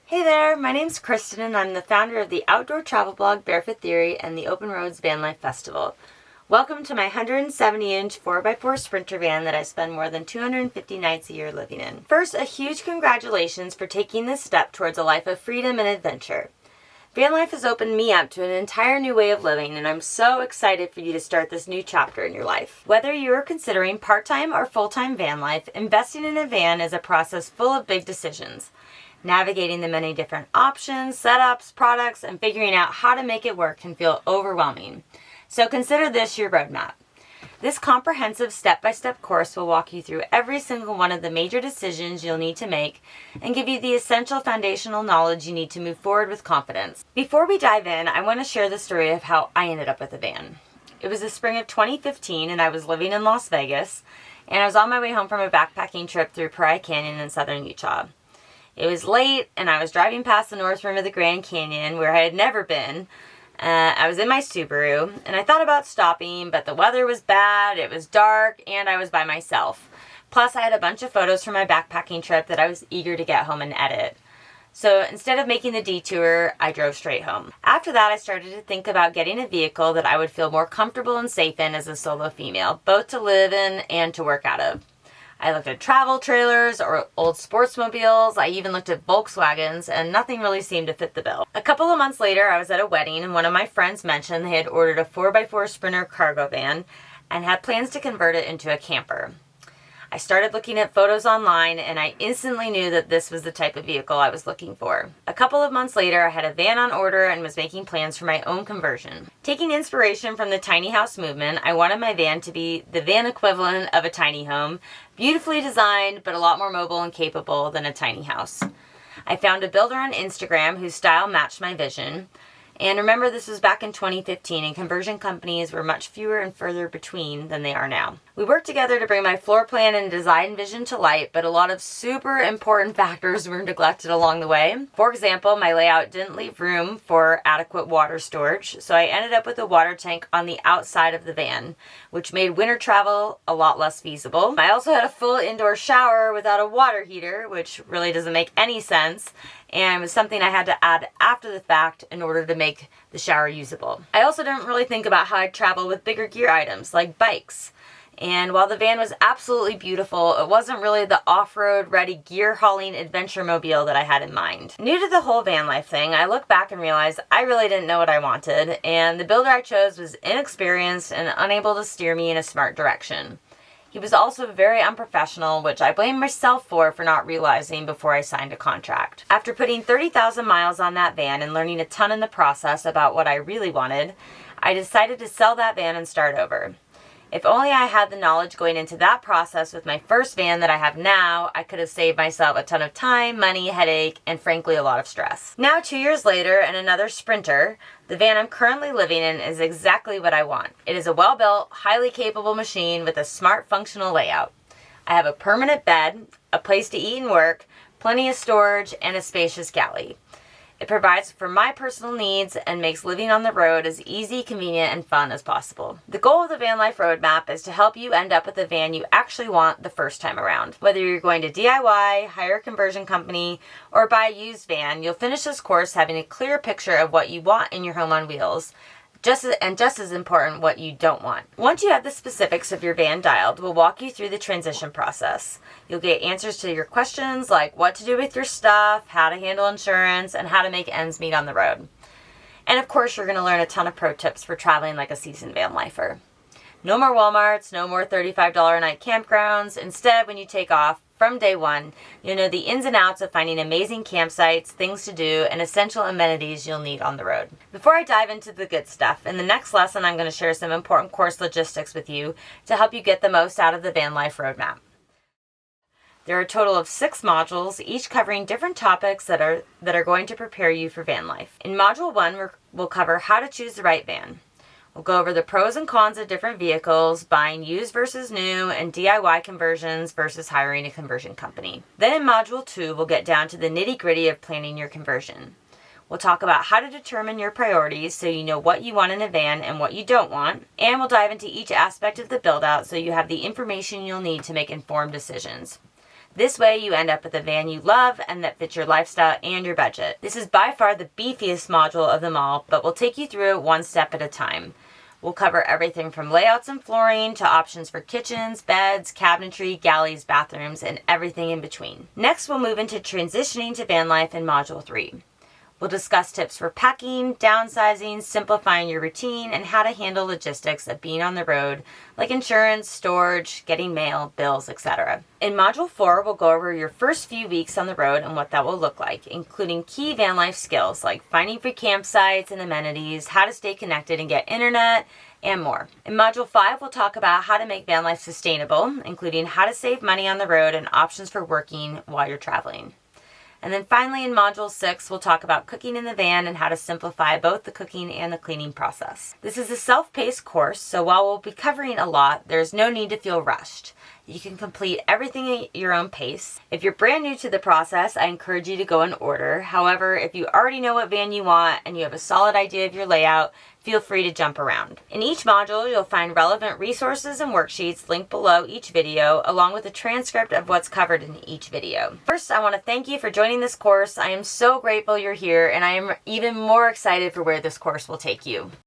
Hey there, my name's Kristen and I'm the founder of the outdoor travel blog Bearfoot Theory and the Open Roads Van Life Festival. Welcome to my 170-inch 4x4 Sprinter van that I spend more than 250 nights a year living in. First, a huge congratulations for taking this step towards a life of freedom and adventure. Van life has opened me up to an entire new way of living, and I'm so excited for you to start this new chapter in your life. Whether you are considering part-time or full-time van life, investing in a van is a process full of big decisions. Navigating the many different options, setups, products, and figuring out how to make it work can feel overwhelming. So consider this your roadmap. This comprehensive step-by-step course will walk you through every single one of the major decisions you'll need to make and give you the essential foundational knowledge you need to move forward with confidence. Before we dive in, I want to share the story of how I ended up with a van. It was the spring of 2015 and I was living in Las Vegas, and I was on my way home from a backpacking trip through Pariah Canyon in southern Utah. It was late and I was driving past the north rim of the Grand Canyon where I had never been. I was in my Subaru and I thought about stopping, but the weather was bad, it was dark, and I was by myself. Plus I had a bunch of photos from my backpacking trip that I was eager to get home and edit. So instead of making the detour, I drove straight home. After that, I started to think about getting a vehicle that I would feel more comfortable and safe in as a solo female, both to live in and to work out of. I looked at travel trailers or old sportsmobiles. I even looked at Volkswagens, and nothing really seemed to fit the bill. A couple of months later, I was at a wedding and one of my friends mentioned they had ordered a 4x4 Sprinter cargo van and had plans to convert it into a camper. I started looking at photos online and I instantly knew that this was the type of vehicle I was looking for. A couple of months later, I had a van on order and was making plans for my own conversion. Taking inspiration from the tiny house movement, I wanted my van to be the van equivalent of a tiny home, beautifully designed but a lot more mobile and capable than a tiny house. I found a builder on Instagram whose style matched my vision. And remember, this was back in 2015 and conversion companies were much fewer and further between than they are now. We worked together to bring my floor plan and design vision to light, but a lot of super important factors were neglected along the way. For example, my layout didn't leave room for adequate water storage, so I ended up with a water tank on the outside of the van, which made winter travel a lot less feasible. I also had a full indoor shower without a water heater, which really doesn't make any sense, and was something I had to add after the fact in order to make the shower usable. I also didn't really think about how I'd travel with bigger gear items like bikes. And while the van was absolutely beautiful, it wasn't really the off-road ready gear hauling adventure mobile that I had in mind. New to the whole van life thing, I look back and realize I really didn't know what I wanted, and the builder I chose was inexperienced and unable to steer me in a smart direction. He was also very unprofessional, which I blame myself for not realizing before I signed a contract. After putting 30,000 miles on that van and learning a ton in the process about what I really wanted, I decided to sell that van and start over. If only I had the knowledge going into that process with my first van that I have now, I could have saved myself a ton of time, money, headache, and frankly a lot of stress. Now 2 years later and another Sprinter, the van I'm currently living in is exactly what I want. It is a well-built, highly capable machine with a smart functional layout. I have a permanent bed, a place to eat and work, plenty of storage, and a spacious galley. It provides for my personal needs and makes living on the road as easy, convenient, and fun as possible. The goal of the Van Life Roadmap is to help you end up with a van you actually want the first time around. Whether you're going to DIY, hire a conversion company, or buy a used van, you'll finish this course having a clear picture of what you want in your home on wheels, just as important, what you don't want. Once you have the specifics of your van dialed, we'll walk you through the transition process. You'll get answers to your questions like what to do with your stuff, how to handle insurance, and how to make ends meet on the road. And of course, you're going to learn a ton of pro tips for traveling like a seasoned van lifer. No more Walmarts, no more $35 a night campgrounds. Instead, when you take off, from day one, you'll know the ins and outs of finding amazing campsites, things to do, and essential amenities you'll need on the road. Before I dive into the good stuff, in the next lesson I'm going to share some important course logistics with you to help you get the most out of the Van Life Roadmap. There are a total of 6 modules, each covering different topics that are going to prepare you for van life. In Module 1, we'll cover how to choose the right van. We'll go over the pros and cons of different vehicles, buying used versus new, and DIY conversions versus hiring a conversion company. Then in Module 2, we'll get down to the nitty-gritty of planning your conversion. We'll talk about how to determine your priorities so you know what you want in a van and what you don't want. And we'll dive into each aspect of the build-out so you have the information you'll need to make informed decisions. This way you end up with a van you love and that fits your lifestyle and your budget. This is by far the beefiest module of them all, but we'll take you through it one step at a time. We'll cover everything from layouts and flooring to options for kitchens, beds, cabinetry, galleys, bathrooms, and everything in between. Next, we'll move into transitioning to van life in Module 3. We'll discuss tips for packing, downsizing, simplifying your routine, and how to handle logistics of being on the road, like insurance, storage, getting mail, bills, etc. In Module 4, we'll go over your first few weeks on the road and what that will look like, including key van life skills like finding free campsites and amenities, how to stay connected and get internet, and more. In Module 5, we'll talk about how to make van life sustainable, including how to save money on the road and options for working while you're traveling. And then finally in Module 6, we'll talk about cooking in the van and how to simplify both the cooking and the cleaning process. This is a self-paced course, so while we'll be covering a lot, there's no need to feel rushed. You can complete everything at your own pace. If you're brand new to the process, I encourage you to go in order. However, if you already know what van you want and you have a solid idea of your layout, feel free to jump around. In each module, you'll find relevant resources and worksheets linked below each video, along with a transcript of what's covered in each video. First, I want to thank you for joining this course. I am so grateful you're here, and I am even more excited for where this course will take you.